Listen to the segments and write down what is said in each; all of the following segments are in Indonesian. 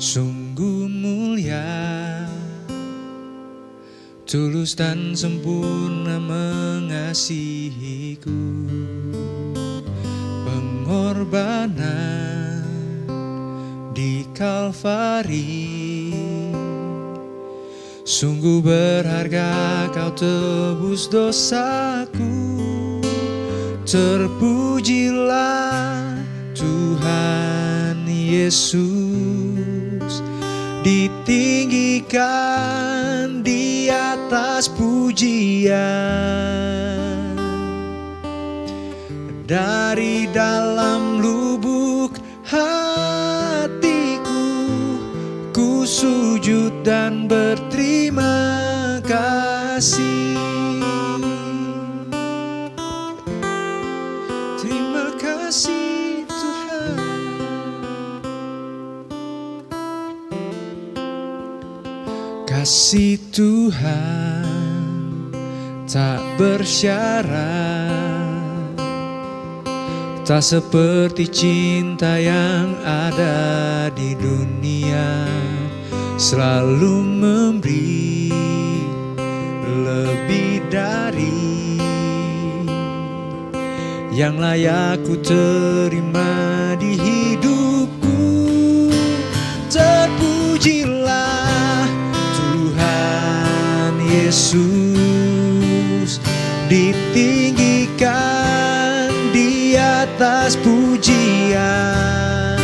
Sungguh mulia, tulus dan sempurna mengasihiku. Pengorbanan di Kalvari, sungguh berharga kau tebus dosaku. Terpujilah Tuhan Yesus, ditinggikan di atas pujian. Dari dalam lubuk hatiku, ku sujud dan berterima kasih. Terima kasih Tuhan. Kasih Tuhan tak bersyarat, tak seperti cinta yang ada di dunia. Selalu memberi lebih dari yang layak ku terima di hidupku. Terpujilah Tuhan Yesus, ditinggikan di atas pujian.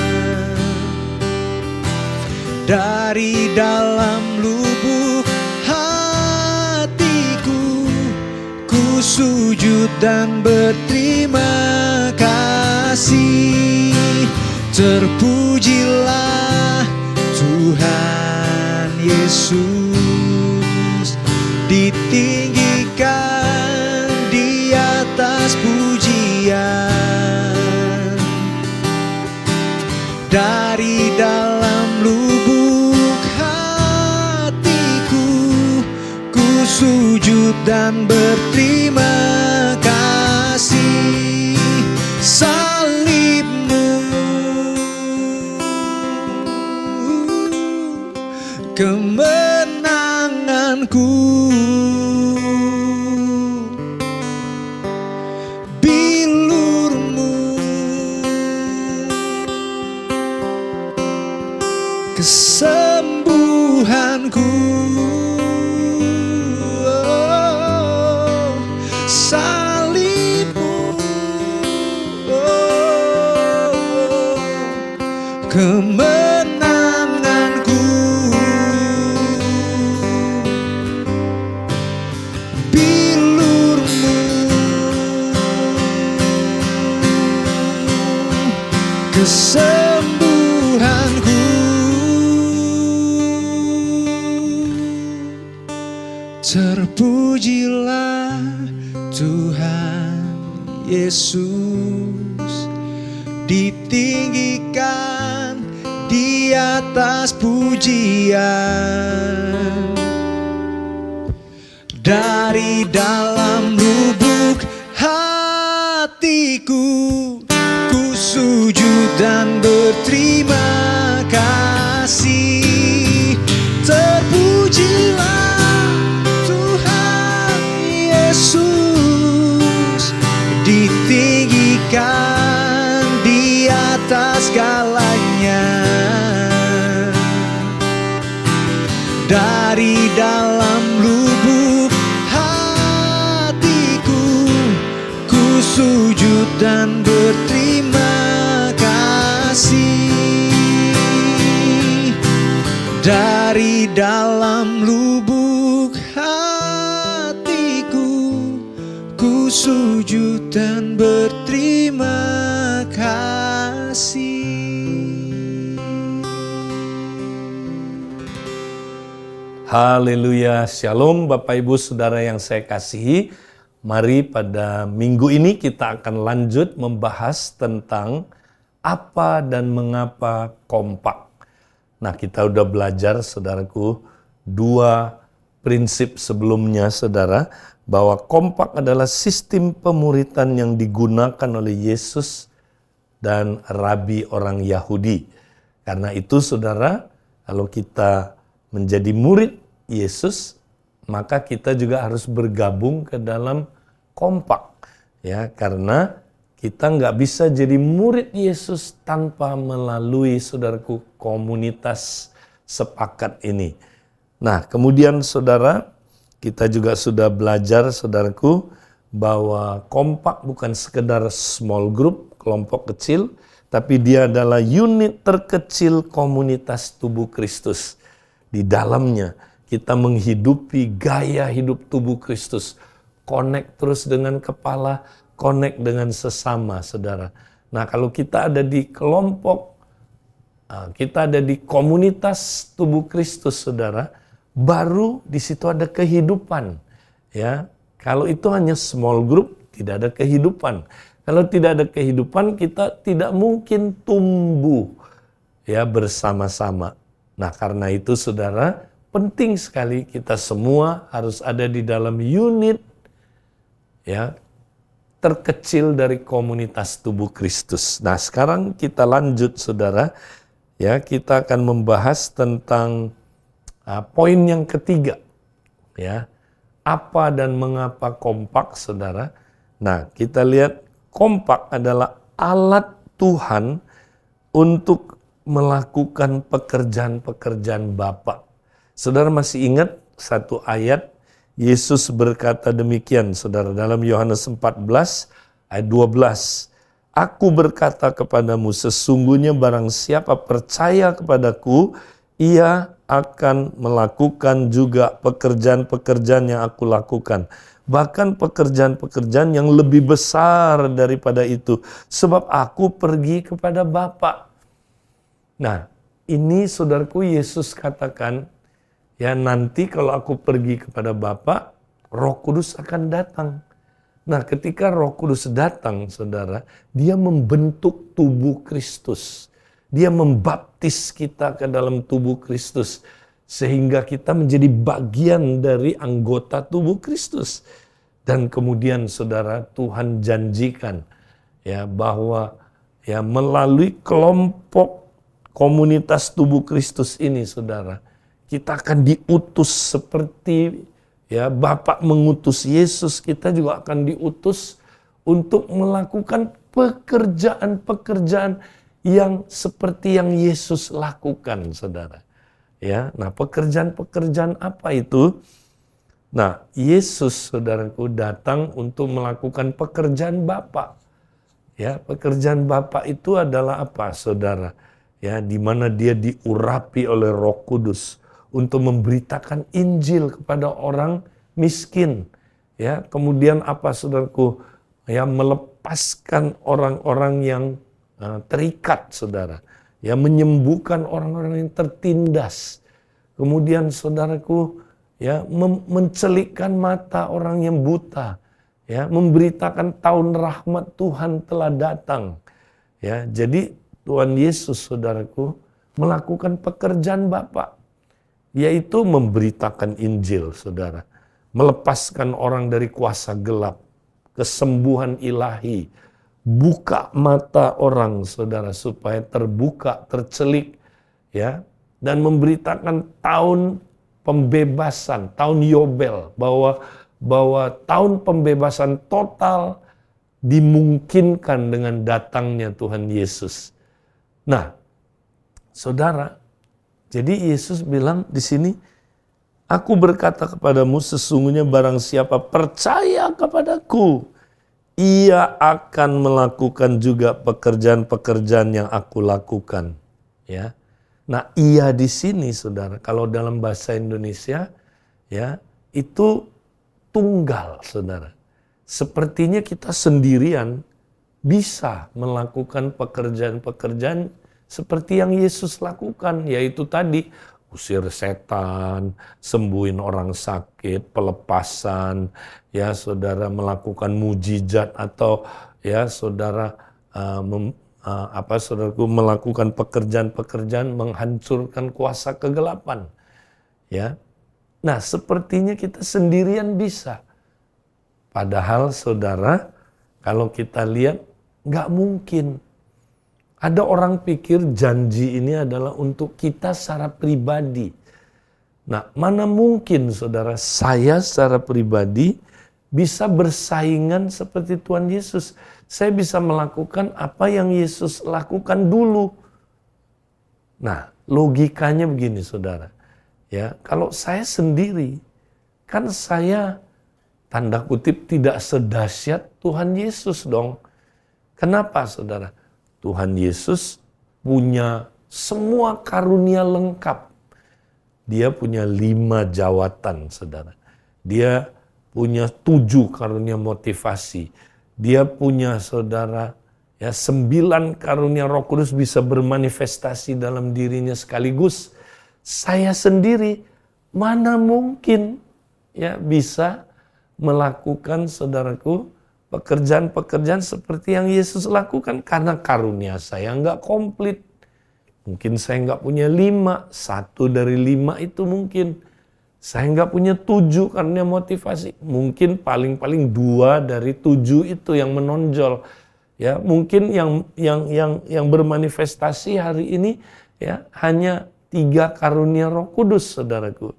Dari dalam lubuk hatiku, ku sujud dan berterima kasih. Terpujilah Tuhan Yesus, ditinggikan di atas pujian. Dari dalam lubuk hatiku, ku sujud dan berterima kasih. Salibmu, kemenanganku. Bilurmu, kesembuhanku. Salibmu, kemenanganku. Bilurmu, kesembuhanku. Terpujilah Tuhan Yesus, ditinggikan di atas pujian. Dari dalam lubuk hatiku, ku sujud dan berterima kasih. Terpujilah Tuhan Yesus, ditinggikan di atas segalanya. Dari dalam lubuk hatiku, ku sujud dan berterima kasih. Dari dalam lubuk hatiku, ku sujud dan berterima kasih. Haleluya, shalom Bapak Ibu Saudara yang saya kasihi. Mari pada minggu ini kita akan lanjut membahas tentang apa dan mengapa kompak. Nah, kita udah belajar saudaraku 2 prinsip sebelumnya saudara, bahwa kompak adalah sistem pemuritan yang digunakan oleh Yesus dan rabi orang Yahudi. Karena itu saudara, Kalau kita menjadi murid Yesus, maka kita juga harus bergabung ke dalam kompak. Ya, karena kita nggak bisa jadi murid Yesus tanpa melalui, saudaraku, komunitas sepakat ini. Nah, kemudian saudara, kita juga sudah belajar, saudaraku, bahwa kompak bukan sekedar small group, kelompok kecil, tapi dia adalah unit terkecil komunitas tubuh Kristus. Di dalamnya kita menghidupi gaya hidup tubuh Kristus. Connect terus dengan kepala, connect dengan sesama, saudara. Nah, kalau kita ada di kelompok, kita ada di komunitas tubuh Kristus, saudara, baru di situ ada kehidupan. Ya, kalau itu hanya small group, tidak ada kehidupan. Kalau tidak ada kehidupan, kita tidak mungkin tumbuh ya bersama-sama. Nah, karena itu, saudara, penting sekali kita semua harus ada di dalam unit ya terkecil dari komunitas tubuh Kristus. Nah, sekarang kita lanjut, saudara. Ya, kita akan membahas tentang poin yang ketiga. Ya, apa dan mengapa kompak, saudara? Nah, kita lihat kompak adalah alat Tuhan untuk melakukan pekerjaan-pekerjaan Bapa. Saudara masih ingat satu ayat Yesus berkata demikian, saudara, dalam Yohanes 14 ayat 12. Aku berkata kepadamu, sesungguhnya barang siapa percaya kepadaku, ia akan melakukan juga pekerjaan-pekerjaan yang aku lakukan. Bahkan pekerjaan-pekerjaan yang lebih besar daripada itu. Sebab aku pergi kepada Bapa. Nah, ini saudaraku Yesus katakan, ya nanti kalau aku pergi kepada Bapa, Roh Kudus akan datang. Nah, ketika Roh Kudus datang, saudara, dia membentuk tubuh Kristus. Dia membaptis kita ke dalam tubuh Kristus. Sehingga kita menjadi bagian dari anggota tubuh Kristus. Dan kemudian, saudara, Tuhan janjikan ya bahwa ya melalui kelompok komunitas tubuh Kristus ini, saudara, kita akan diutus seperti ya Bapa mengutus Yesus, kita juga akan diutus untuk melakukan pekerjaan-pekerjaan yang seperti yang Yesus lakukan, saudara. Ya, nah pekerjaan-pekerjaan apa itu? Nah, Yesus, saudaraku, datang untuk melakukan pekerjaan Bapa. Ya, pekerjaan Bapa itu adalah apa, saudara? Ya, di mana dia diurapi oleh Roh Kudus untuk memberitakan Injil kepada orang miskin. Ya, kemudian apa, saudaraku? Ya, melepaskan orang-orang yang terikat, saudara. Ya, menyembuhkan orang-orang yang tertindas. Kemudian, saudaraku, ya, mencelikkan mata orang yang buta. Ya, memberitakan tahun rahmat Tuhan telah datang. Ya, jadi Tuhan Yesus, saudaraku, melakukan pekerjaan Bapa, yaitu memberitakan Injil, saudara. Melepaskan orang dari kuasa gelap, kesembuhan ilahi, buka mata orang, saudara, supaya terbuka, tercelik, ya, dan memberitakan tahun pembebasan, tahun Yobel, bahwa tahun pembebasan total dimungkinkan dengan datangnya Tuhan Yesus. Nah, saudara, jadi Yesus bilang di sini, aku berkata kepadamu, sesungguhnya barang siapa percaya kepadaku, ia akan melakukan juga pekerjaan-pekerjaan yang aku lakukan. Ya, nah ia di sini, saudara, kalau dalam bahasa Indonesia, ya itu tunggal, saudara. Sepertinya kita sendirian bisa melakukan pekerjaan-pekerjaan seperti yang Yesus lakukan, yaitu tadi usir setan, sembuhin orang sakit, pelepasan, ya saudara, melakukan mujizat, atau ya saudara saudaraku, melakukan pekerjaan-pekerjaan menghancurkan kuasa kegelapan. Ya. Nah, sepertinya kita sendirian bisa. Padahal saudara, kalau kita lihat nggak mungkin. Ada orang pikir janji ini adalah untuk kita secara pribadi. Nah, mana mungkin saudara saya secara pribadi bisa bersaingan seperti Tuhan Yesus. Saya bisa melakukan apa yang Yesus lakukan dulu. Nah, logikanya begini saudara. Ya, kalau saya sendiri, kan saya tanda kutip tidak sedahsyat Tuhan Yesus dong. Kenapa saudara? Tuhan Yesus punya semua karunia lengkap. Dia punya 5 jawatan, saudara. Dia punya 7 karunia motivasi. Dia punya, saudara, 9 karunia Roh Kudus bisa bermanifestasi dalam dirinya sekaligus. Saya sendiri mana mungkin bisa melakukan, saudaraku, pekerjaan-pekerjaan seperti yang Yesus lakukan karena karunia saya nggak komplit. Mungkin saya nggak punya 5, 1 dari 5 itu mungkin. Saya nggak punya 7 karunia motivasi. Mungkin paling-paling 2 dari 7 itu yang menonjol. Ya, mungkin yang bermanifestasi hari ini hanya 3 karunia Roh Kudus, saudaraku.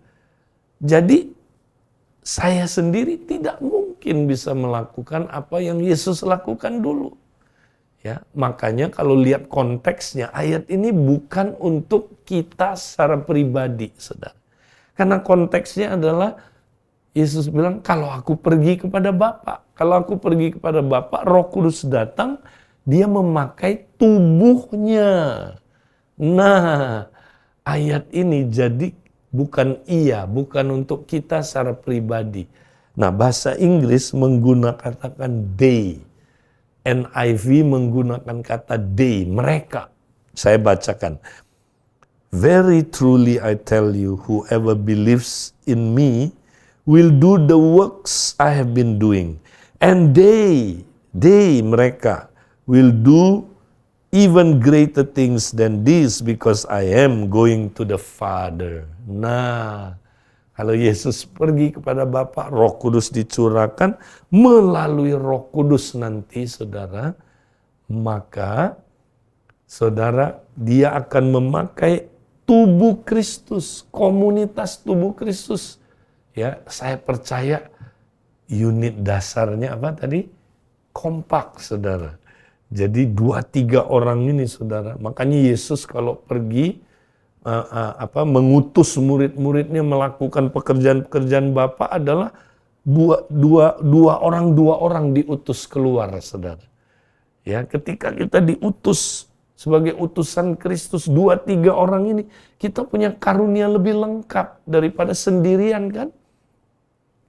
Jadi saya sendiri tidak mungkin bisa melakukan apa yang Yesus lakukan dulu. Ya, makanya kalau lihat konteksnya, ayat ini bukan untuk kita secara pribadi, saudara. Karena konteksnya adalah Yesus bilang, kalau aku pergi kepada Bapa, kalau aku pergi kepada Bapa, Roh Kudus datang, dia memakai tubuhnya. Nah, ayat ini jadi bukan untuk kita secara pribadi. Nah, bahasa Inggris katakan they. NIV menggunakan kata they, mereka. Saya bacakan. Very truly I tell you, whoever believes in me will do the works I have been doing. And they, mereka, will do even greater things than this because I am going to the Father. Nah, kalau Yesus pergi kepada Bapa, Roh Kudus dicurahkan melalui Roh Kudus nanti, saudara, maka saudara, dia akan memakai tubuh Kristus, komunitas tubuh Kristus. Ya, saya percaya unit dasarnya apa tadi? Kompak, saudara. Jadi 2-3 orang ini, saudara. Makanya Yesus kalau pergi mengutus murid-muridnya melakukan pekerjaan-pekerjaan Bapa adalah dua orang diutus keluar, saudara. Ya, ketika kita diutus sebagai utusan Kristus, 2-3 orang ini, kita punya karunia lebih lengkap daripada sendirian, kan?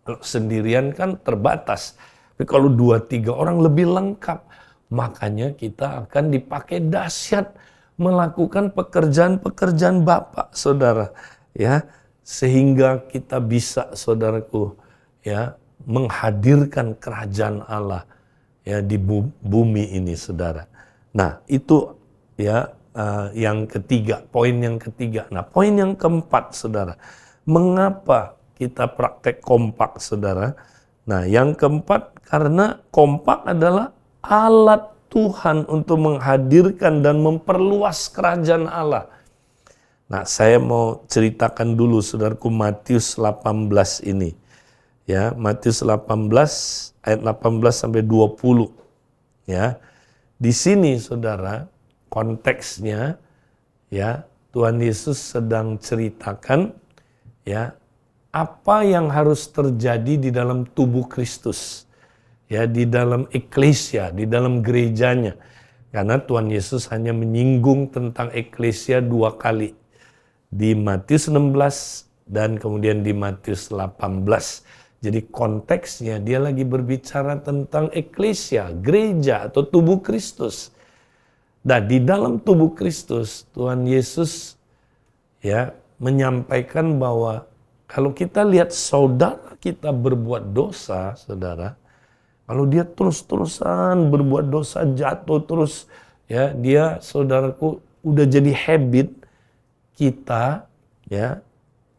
Kalau sendirian kan terbatas. Tapi kalau 2-3 orang lebih lengkap, makanya kita akan dipakai dahsyat melakukan pekerjaan-pekerjaan Bapa, saudara, ya, sehingga kita bisa, saudaraku, ya, menghadirkan kerajaan Allah ya di bumi ini, saudara. Nah, itu ya yang ketiga, poin yang ketiga. Nah, poin yang keempat, saudara, mengapa kita praktek kompak, saudara? Nah, yang keempat, karena kompak adalah alat Tuhan untuk menghadirkan dan memperluas kerajaan Allah. Nah, saya mau ceritakan dulu, saudaraku, Matius 18 ini. Ya, Matius 18 ayat 18 sampai 20. Ya. Di sini, saudara, konteksnya ya, Tuhan Yesus sedang ceritakan ya apa yang harus terjadi di dalam tubuh Kristus. Ya, di dalam eklesia, di dalam gerejanya. Karena Tuhan Yesus hanya menyinggung tentang eklesia 2 kali. Di Matius 16 dan kemudian di Matius 18. Jadi konteksnya dia lagi berbicara tentang eklesia, gereja atau tubuh Kristus. Dan di dalam tubuh Kristus, Tuhan Yesus ya menyampaikan bahwa kalau kita lihat saudara kita berbuat dosa, saudara, kalau dia terus-terusan berbuat dosa, jatuh terus, ya, dia, saudaraku, udah jadi habit kita, ya,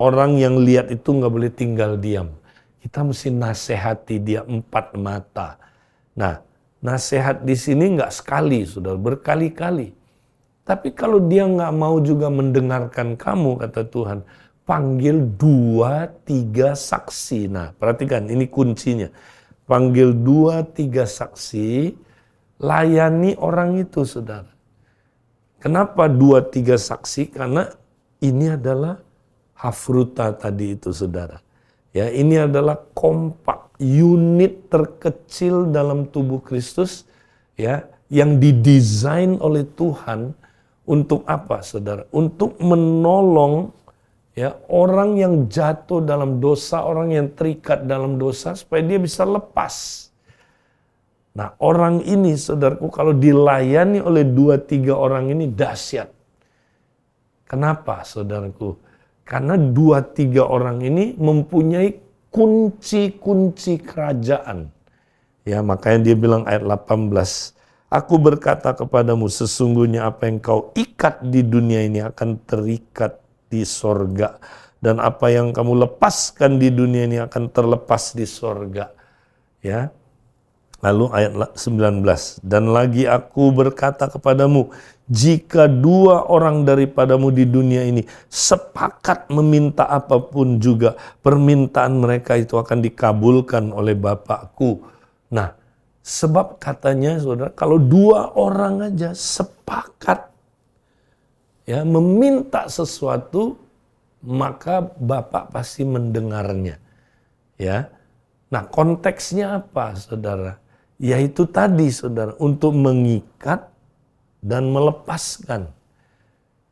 orang yang lihat itu nggak boleh tinggal diam. Kita mesti nasihati dia 4 mata. Nah, nasihat di sini nggak sekali, saudara, berkali-kali. Tapi kalau dia nggak mau juga mendengarkan kamu, kata Tuhan, panggil 2-3 saksi. Nah, perhatikan, ini kuncinya. Panggil 2-3 saksi, layani orang itu, saudara. Kenapa 2-3 saksi? Karena ini adalah hafruta tadi itu, saudara. Ya, ini adalah kompak, unit terkecil dalam tubuh Kristus, ya, yang didesain oleh Tuhan untuk apa, saudara? Untuk menolong ya orang yang jatuh dalam dosa, orang yang terikat dalam dosa supaya dia bisa lepas. Nah, orang ini, saudaraku, kalau dilayani oleh 2-3 orang ini dahsyat. Kenapa, saudaraku? Karena 2-3 orang ini mempunyai kunci-kunci kerajaan. Ya, makanya dia bilang ayat 18, aku berkata kepadamu, sesungguhnya apa yang kau ikat di dunia ini akan terikat di sorga. Dan apa yang kamu lepaskan di dunia ini akan terlepas di sorga. Ya. Lalu ayat 19, dan lagi aku berkata kepadamu, jika 2 orang daripadamu di dunia ini sepakat meminta apapun juga, permintaan mereka itu akan dikabulkan oleh Bapakku. Nah, sebab katanya, saudara, kalau 2 orang aja sepakat ya meminta sesuatu, maka Bapak pasti mendengarnya. Ya. Nah, konteksnya apa, saudara? Yaitu tadi, saudara, untuk mengikat dan melepaskan.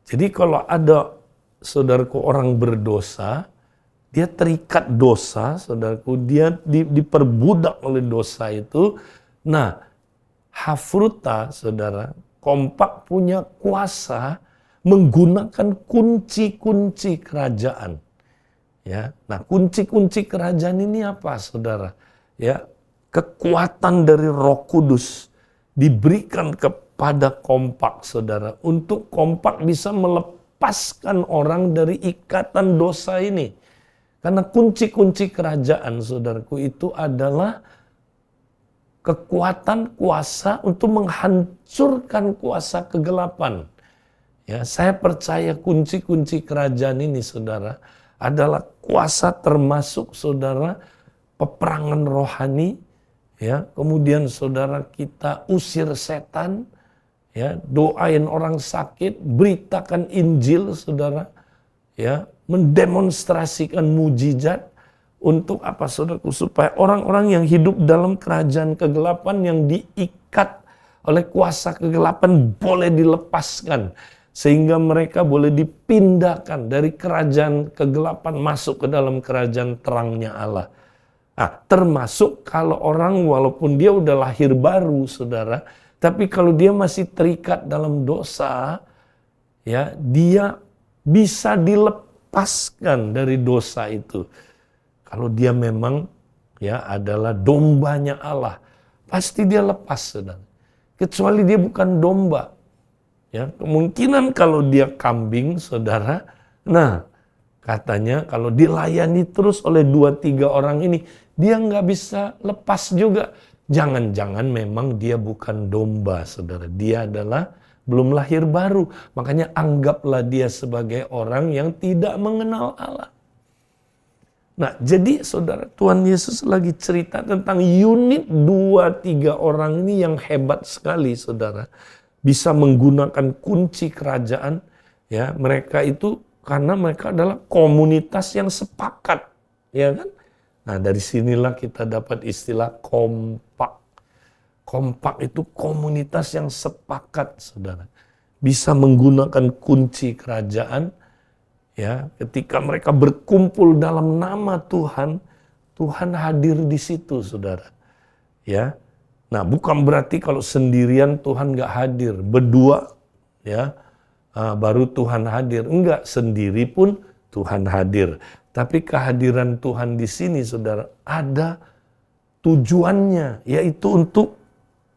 Jadi kalau ada, saudaraku, orang berdosa, dia terikat dosa, saudaraku, dia diperbudak oleh dosa itu. Nah, hafruta, saudara, kompak punya kuasa menggunakan kunci-kunci kerajaan. Ya, nah kunci-kunci kerajaan ini apa, saudara? Ya, kekuatan dari Roh Kudus diberikan kepada kompak, saudara, untuk kompak bisa melepaskan orang dari ikatan dosa ini. Karena kunci-kunci kerajaan, saudaraku, itu adalah kekuatan kuasa untuk menghancurkan kuasa kegelapan. Ya, saya percaya kunci-kunci kerajaan ini, saudara, adalah kuasa termasuk, saudara, peperangan rohani. Ya, kemudian saudara kita usir setan, ya, doain orang sakit, beritakan Injil, saudara, ya, mendemonstrasikan mujizat untuk apa, saudaraku, supaya orang-orang yang hidup dalam kerajaan kegelapan yang diikat oleh kuasa kegelapan boleh dilepaskan, sehingga mereka boleh dipindahkan dari kerajaan kegelapan masuk ke dalam kerajaan terangnya Allah. Nah, termasuk kalau orang walaupun dia udah lahir baru, saudara, tapi kalau dia masih terikat dalam dosa, ya, dia bisa dilepaskan dari dosa itu. Kalau dia memang ya adalah dombanya Allah, pasti dia lepas, saudara. Kecuali dia bukan domba. Ya, kemungkinan kalau dia kambing, saudara, nah, katanya kalau dilayani terus oleh 2-3 orang ini, dia nggak bisa lepas juga. Jangan-jangan memang dia bukan domba, saudara. Dia adalah belum lahir baru. Makanya anggaplah dia sebagai orang yang tidak mengenal Allah. Nah, jadi saudara, Tuhan Yesus lagi cerita tentang unit 2-3 orang ini yang hebat sekali, saudara. Bisa menggunakan kunci kerajaan. Ya, mereka itu karena mereka adalah komunitas yang sepakat, ya kan? Nah, dari sinilah kita dapat istilah kompak. Kompak itu komunitas yang sepakat, saudara. Bisa menggunakan kunci kerajaan, ya. Ketika mereka berkumpul dalam nama Tuhan, Tuhan hadir di situ, saudara. Ya. Nah, bukan berarti kalau sendirian Tuhan nggak hadir, berdua, ya. Baru Tuhan hadir. Enggak, sendiri pun Tuhan hadir. Tapi kehadiran Tuhan di sini, saudara, ada tujuannya, yaitu untuk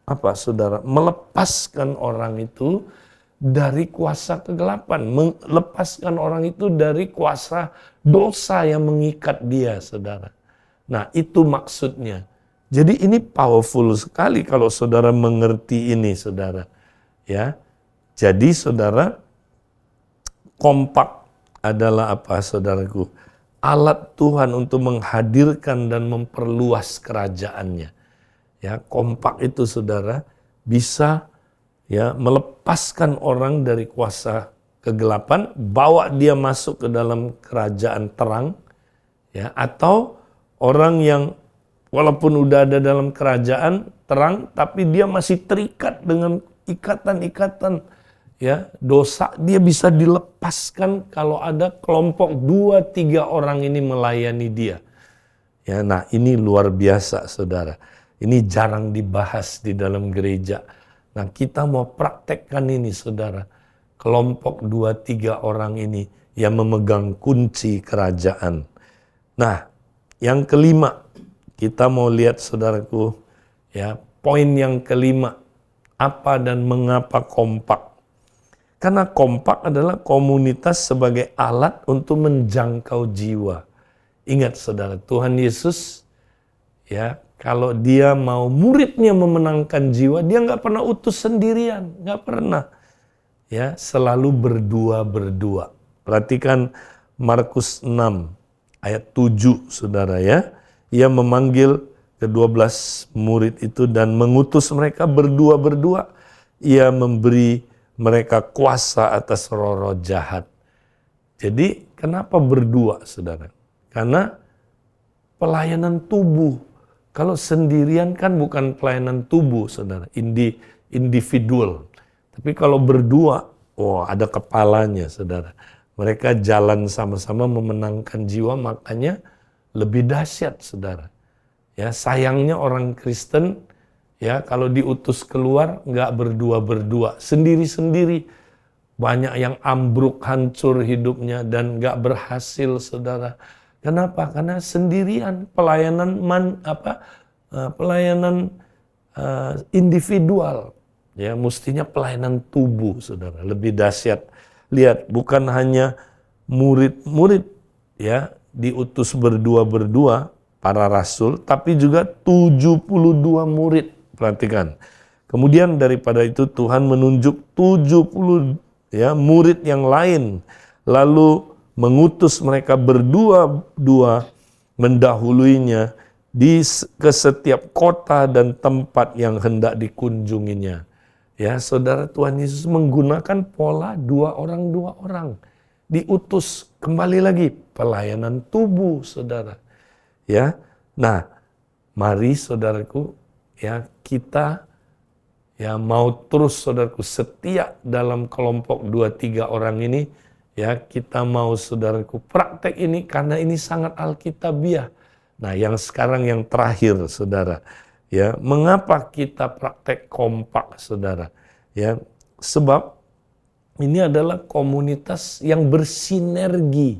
apa, saudara? Melepaskan orang itu dari kuasa kegelapan, melepaskan orang itu dari kuasa dosa yang mengikat dia, saudara. Nah, itu maksudnya. Jadi ini powerful sekali kalau saudara mengerti ini, saudara. Ya. Jadi saudara, kompak adalah apa saudaraku? Alat Tuhan untuk menghadirkan dan memperluas kerajaannya. Ya, kompak itu saudara bisa ya melepaskan orang dari kuasa kegelapan, bawa dia masuk ke dalam kerajaan terang, ya, atau orang yang walaupun udah ada dalam kerajaan terang, tapi dia masih terikat dengan ikatan-ikatan ya dosa, dia bisa dilepaskan kalau ada kelompok 2-3 orang ini melayani dia. Ya, nah ini luar biasa saudara. Ini jarang dibahas di dalam gereja. Nah kita mau praktekkan ini saudara. Kelompok 2-3 orang ini yang memegang kunci kerajaan. Nah yang kelima, kita mau lihat saudaraku, ya poin yang kelima, apa dan mengapa kompak. Karena kompak adalah komunitas sebagai alat untuk menjangkau jiwa. Ingat saudara, Tuhan Yesus ya kalau dia mau muridnya memenangkan jiwa, dia nggak pernah utus sendirian, nggak pernah. Ya, selalu berdua-berdua. Perhatikan Markus 6 ayat 7 saudara ya. Ia memanggil ke-12 murid itu dan mengutus mereka berdua-berdua. Ia memberi mereka kuasa atas roh-roh jahat. Jadi kenapa berdua saudara? Karena pelayanan tubuh. Kalau sendirian kan bukan pelayanan tubuh saudara, individual. Tapi kalau berdua, ada kepalanya saudara. Mereka jalan sama-sama memenangkan jiwa, makanya lebih dahsyat saudara. Ya, sayangnya orang Kristen ya kalau diutus keluar nggak berdua-berdua, sendiri-sendiri. Banyak yang ambruk, hancur hidupnya dan nggak berhasil saudara. Kenapa? Karena sendirian, pelayanan individual. Ya, mestinya pelayanan tubuh, saudara, lebih dahsyat. Lihat, bukan hanya murid-murid ya diutus berdua-berdua para rasul, tapi juga 72 murid. Perhatikan. Kemudian daripada itu Tuhan menunjuk 70 ya murid yang lain, lalu mengutus mereka berdua-dua mendahuluinya ke setiap kota dan tempat yang hendak dikunjunginya. Ya, saudara, Tuhan Yesus menggunakan pola 2 orang. Diutus, kembali lagi, pelayanan tubuh, saudara. Ya, nah, mari saudaraku, ya kita ya mau terus saudaraku setia dalam kelompok 2-3 orang ini, ya kita mau saudaraku praktek ini karena ini sangat alkitabiah. Nah, yang sekarang yang terakhir saudara, ya, mengapa kita praktek kompak saudara? Ya, sebab ini adalah komunitas yang bersinergi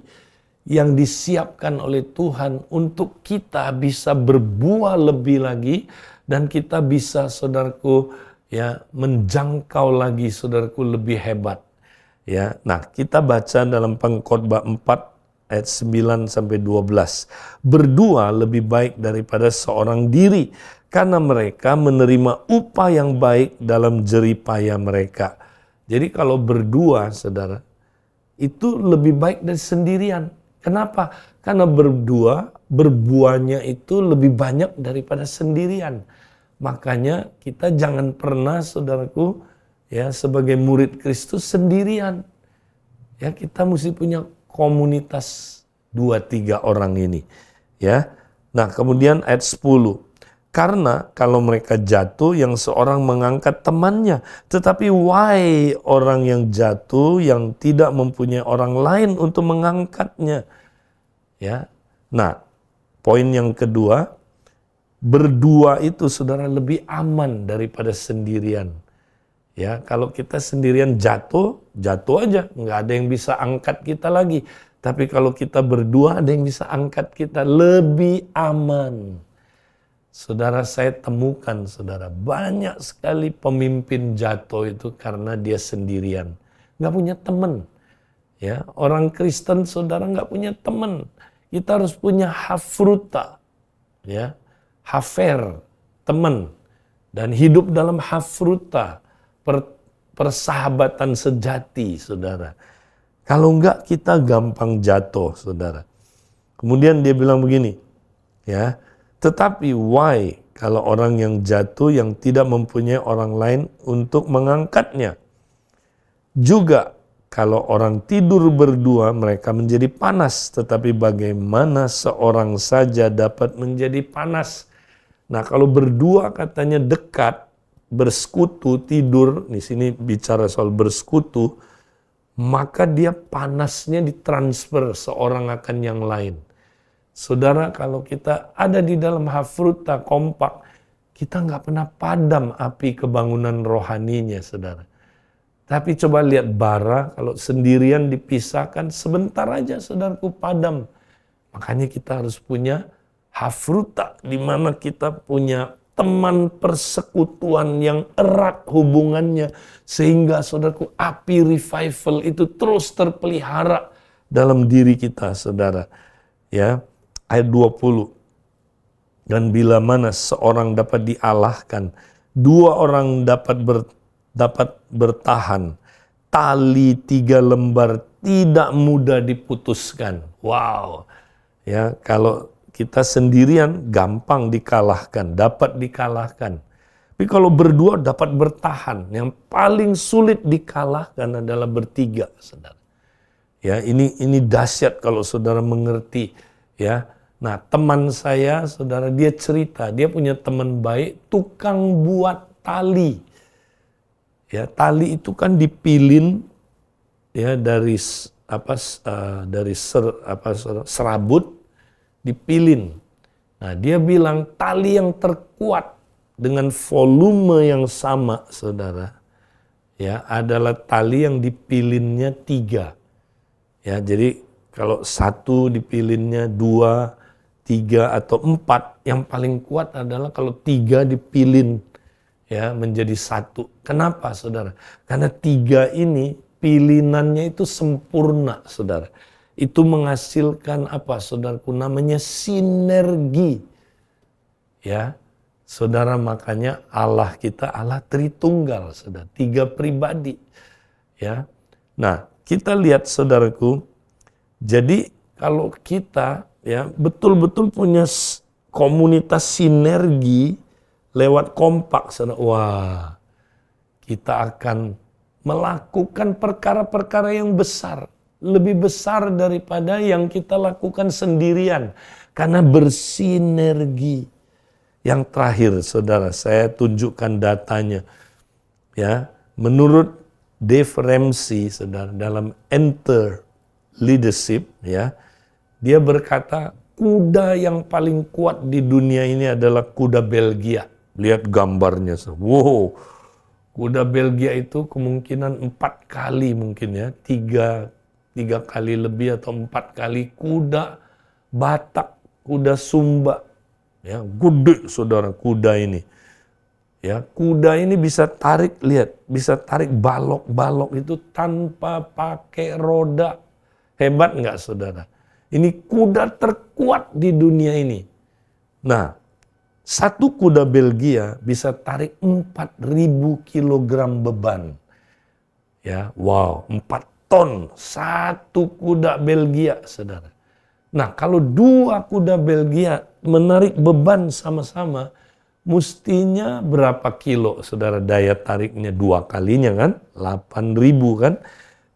yang disiapkan oleh Tuhan untuk kita bisa berbuah lebih lagi dan kita bisa saudaraku ya menjangkau lagi saudaraku lebih hebat. Ya, nah kita baca dalam Pengkhotbah 4 ayat 9 sampai 12. Berdua lebih baik daripada seorang diri karena mereka menerima upah yang baik dalam jerih payah mereka. Jadi kalau berdua saudara itu lebih baik dari sendirian. Kenapa? Karena berdua berbuahnya itu lebih banyak daripada sendirian. Makanya kita jangan pernah saudaraku ya sebagai murid Kristus sendirian. Ya, kita mesti punya komunitas 2-3 orang ini. Ya. Nah, kemudian ayat 10. Karena kalau mereka jatuh yang seorang mengangkat temannya, tetapi wahai orang yang jatuh yang tidak mempunyai orang lain untuk mengangkatnya. Ya. Nah, poin yang kedua, berdua itu saudara lebih aman daripada sendirian. Ya, kalau kita sendirian jatuh aja, nggak ada yang bisa angkat kita lagi. Tapi kalau kita berdua ada yang bisa angkat kita, lebih aman. Saudara, saya temukan saudara, banyak sekali pemimpin jatuh itu karena dia sendirian. Nggak punya teman. Ya, orang Kristen saudara nggak punya teman. Kita harus punya hafruta. Ya, hafer, teman. Dan hidup dalam hafruta. persahabatan sejati, saudara. Kalau enggak, kita gampang jatuh, saudara. Kemudian dia bilang begini, ya, tetapi why kalau orang yang jatuh yang tidak mempunyai orang lain untuk mengangkatnya? Juga kalau orang tidur berdua mereka menjadi panas, tetapi bagaimana seorang saja dapat menjadi panas? Nah, kalau berdua katanya dekat, bersekutu, tidur, di sini bicara soal bersekutu, maka dia panasnya ditransfer seorang akan yang lain. Saudara, kalau kita ada di dalam hafruta kompak, kita nggak pernah padam api kebangunan rohaninya, saudara. Tapi coba lihat bara, kalau sendirian dipisahkan, sebentar aja saudaraku padam. Makanya kita harus punya hafruta, di mana kita punya teman persekutuan yang erat hubungannya, sehingga saudaraku api revival itu terus terpelihara dalam diri kita, saudara. Ya, ayat 20. Dan bila mana seorang dapat dialahkan, dua orang dapat bertahan, tali 3 lembar tidak mudah diputuskan. Wow. Ya, kalau kita sendirian gampang dikalahkan, dapat dikalahkan. Tapi kalau berdua dapat bertahan. Yang paling sulit dikalahkan adalah bertiga, saudara. Ya, ini dahsyat kalau saudara mengerti, ya. Nah, teman saya, saudara, dia cerita, dia punya teman baik, tukang buat tali. Ya, tali itu kan dipilin, ya, dari serabut, dipilin. Nah, dia bilang tali yang terkuat dengan volume yang sama, saudara, ya, adalah tali yang dipilinnya 3. Ya, jadi kalau 1 dipilinnya 2, 3 atau 4, yang paling kuat adalah kalau 3 dipilin, ya, menjadi 1. Kenapa, saudara? Karena 3 ini pilinannya itu sempurna, saudara. Itu menghasilkan apa, saudaraku? Namanya sinergi. Ya, saudara, makanya Allah kita Allah Tritunggal, saudara. 3 pribadi. Ya. Nah, kita lihat, saudaraku. Jadi kalau kita, ya, betul-betul punya komunitas sinergi lewat kompak, saudara, wah, kita akan melakukan perkara-perkara yang besar, lebih besar daripada yang kita lakukan sendirian, karena bersinergi. Yang terakhir, saudara, saya tunjukkan datanya. Ya, menurut Dave Ramsey, saudara, dalam Enter Leadership, ya, dia berkata kuda yang paling kuat di dunia ini adalah kuda Belgia. Lihat gambarnya, wow, kuda Belgia itu kemungkinan 4 kali mungkin, ya, 3 kali lebih atau 4 kali kuda Batak, kuda Sumba, ya, gede, saudara, kuda ini. Ya, kuda ini bisa tarik, lihat, bisa tarik balok-balok itu tanpa pakai roda. Hebat nggak, saudara? Ini kuda terkuat di dunia ini. Nah, 1 kuda Belgia bisa tarik 4.000 kilogram beban. Ya, wow, 4 ton 1 kuda Belgia, saudara. Nah, kalau 2 kuda Belgia menarik beban sama-sama, mestinya berapa kilo, saudara, daya tariknya 2 kalinya kan? 8.000 kan?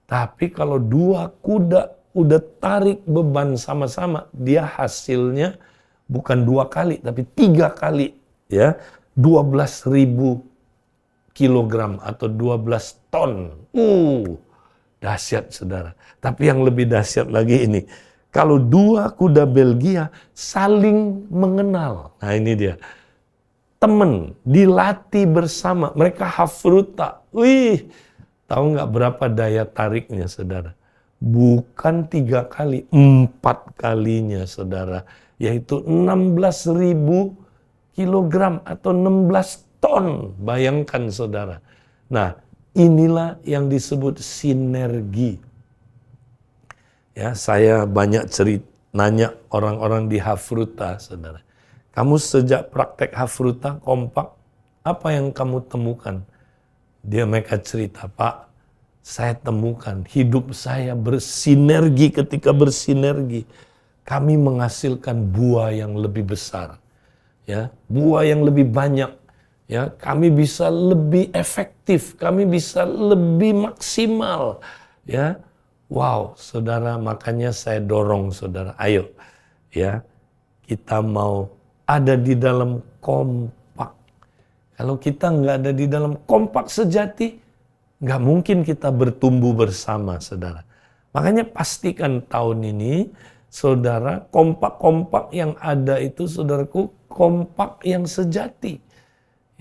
Tapi kalau 2 kuda udah tarik beban sama-sama, dia hasilnya bukan 2 kali, tapi 3 kali, ya, 12.000 kilogram atau 12 ton. Dahsyat, saudara. Tapi yang lebih dahsyat lagi ini, kalau 2 kuda Belgia saling mengenal. Nah, ini dia. Temen, dilatih bersama, mereka hafruta. Wih, tahu nggak berapa daya tariknya, saudara? Bukan 3 kali, 4 kalinya, saudara. Yaitu 16.000 kilogram atau 16 ton. Bayangkan, saudara. Nah, inilah yang disebut sinergi. Ya, saya banyak nanya orang-orang di hafruta, saudara. Kamu sejak praktek hafruta kompak, apa yang kamu temukan? mereka cerita, Pak, saya temukan hidup saya bersinergi. Ketika bersinergi, kami menghasilkan buah yang lebih besar, ya, buah yang lebih banyak, ya, kami bisa lebih efektif, kami bisa lebih maksimal, ya. Wow, saudara, makanya saya dorong saudara, ayo, ya, kita mau ada di dalam kompak. Kalau kita nggak ada di dalam kompak sejati, nggak mungkin kita bertumbuh bersama, saudara. Makanya pastikan tahun ini, saudara, kompak-kompak yang ada itu, saudaraku, kompak yang sejati.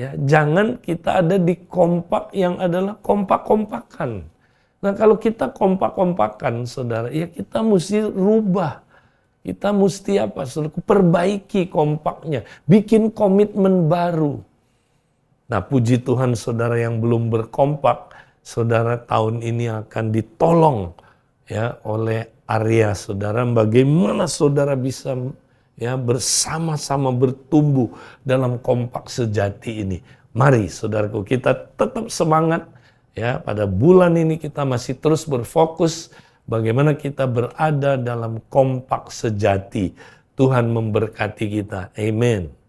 Ya, jangan kita ada di kompak yang adalah kompak-kompakan. Nah, kalau kita kompak-kompakan, saudara, ya kita mesti rubah. Kita mesti apa, saudaraku, perbaiki kompaknya, bikin komitmen baru. Nah, puji Tuhan, saudara yang belum berkompak, saudara tahun ini akan ditolong, ya, oleh Arya, saudara. Bagaimana saudara bisa, ya, bersama-sama bertumbuh dalam kompak sejati ini. Mari, saudaraku, kita tetap semangat, ya. Pada bulan ini kita masih terus berfokus bagaimana kita berada dalam kompak sejati. Tuhan memberkati kita. Amin.